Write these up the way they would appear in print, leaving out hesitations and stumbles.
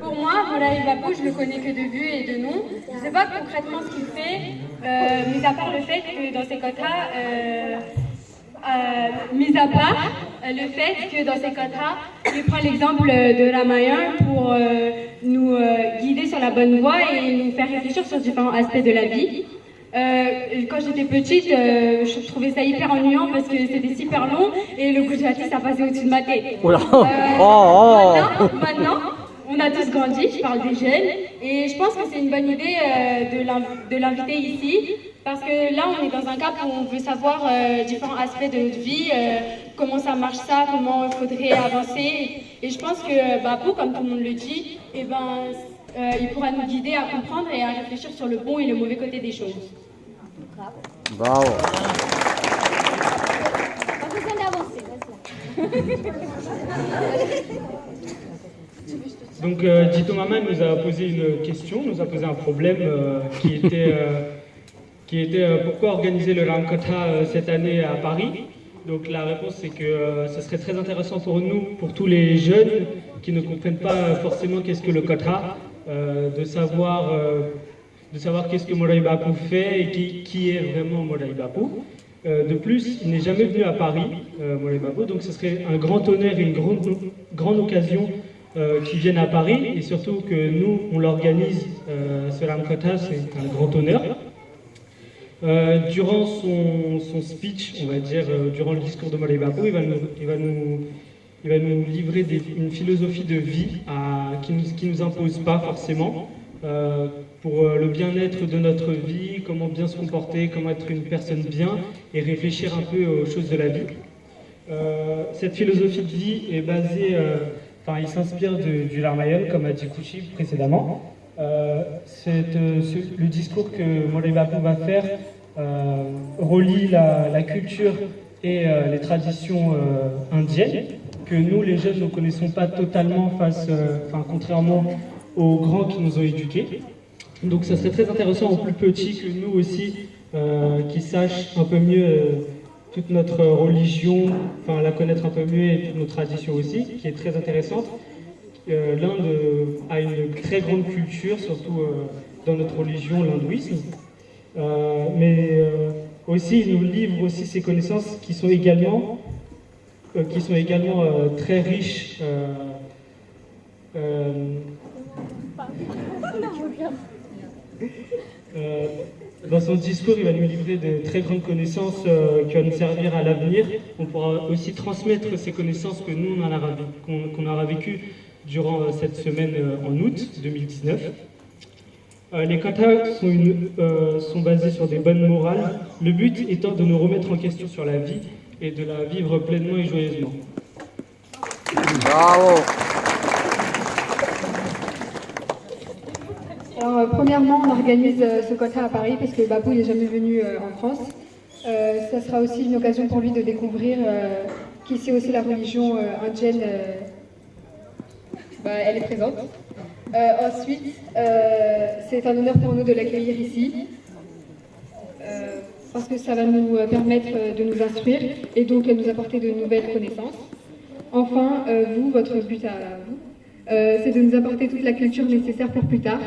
Pour moi, Moulay Bapou, je le connais que de vue et de nom. Je ne sais pas concrètement ce qu'il fait, mis à part le fait que dans ses quotas, il prend l'exemple de Ramayana pour nous guider sur la bonne voie et nous faire réfléchir sur différents aspects de la vie. Quand j'étais petite, je trouvais ça hyper ennuyant parce que c'était super long et le Gujarati ça passait au-dessus de ma tête. Maintenant, on a tous grandi, je parle des jeunes, et je pense que c'est une bonne idée de l'inviter ici, parce que là on est dans un cap où on veut savoir différents aspects de notre vie, comment ça marche ça, comment il faudrait avancer, et je pense que Bapou, comme tout le monde le dit, il pourra nous guider à comprendre et à réfléchir sur le bon et le mauvais côté des choses. Bravo. Pas besoin d'avancer, Donc Dito Maman nous a posé une question, nous a posé un problème qui était pourquoi organiser le Ramkatha cette année à Paris. Donc la réponse c'est que ce serait très intéressant pour nous, pour tous les jeunes qui ne comprennent pas forcément qu'est-ce que le Katha, de savoir qu'est-ce que Moulay Bapou fait et qui est vraiment Moulay Bapou. De plus, il n'est jamais venu à Paris, Moulay Bapou, donc ce serait un grand honneur et une grande occasion qui viennent à Paris, et surtout que nous, on l'organise, ce Ramkatha, c'est un grand honneur. Durant son speech, on va dire, durant le discours de Moulay Bapou, il va nous livrer une philosophie de vie qui nous impose pas forcément, pour le bien-être de notre vie, comment bien se comporter, comment être une personne bien, et réfléchir un peu aux choses de la vie. Cette philosophie de vie est basée... il s'inspire du Ramayana, comme a dit Kouchi précédemment. Le discours que Moulay Bapou va faire relie la culture et les traditions indiennes, que nous, les jeunes, ne connaissons pas totalement contrairement aux grands qui nous ont éduqués. Donc ça serait très intéressant aux plus petits que nous aussi, qui sachent un peu mieux toute notre religion, la connaître un peu mieux, et toutes nos traditions aussi, qui est très intéressante. L'Inde a une très grande culture, surtout dans notre religion, l'hindouisme. Mais aussi, il nous livre aussi ses connaissances qui sont également très riches. Dans son discours, il va nous livrer de très grandes connaissances qui vont nous servir à l'avenir. On pourra aussi transmettre ces connaissances que nous, qu'on aura vécues durant cette semaine en août 2019. Les kathas sont basés sur des bonnes morales, le but étant de nous remettre en question sur la vie et de la vivre pleinement et joyeusement. Bravo. Alors, premièrement, on organise ce Katha à Paris parce que Bapou n'est jamais venu en France. Ça sera aussi une occasion pour lui de découvrir qu'ici aussi la religion indienne, elle est présente. Ensuite, c'est un honneur pour nous de l'accueillir ici parce que ça va nous permettre de nous instruire et donc de nous apporter de nouvelles connaissances. Enfin, votre but à vous, c'est de nous apporter toute la culture nécessaire pour plus tard,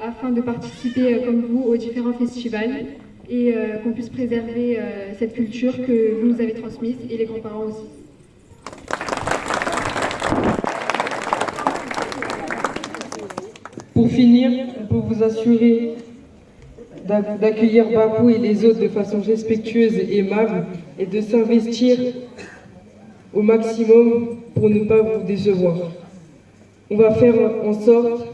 afin de participer comme vous aux différents festivals et qu'on puisse préserver cette culture que vous nous avez transmise et les grands-parents aussi. Pour finir, on peut vous assurer d'accueillir Bapou et les autres de façon respectueuse et aimable et de s'investir au maximum pour ne pas vous décevoir. On va faire en sorte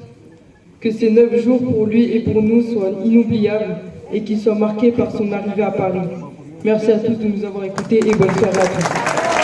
que ces 9 jours pour lui et pour nous soient inoubliables et qu'ils soient marqués par son arrivée à Paris. Merci à tous de nous avoir écoutés et bonne soirée à tous.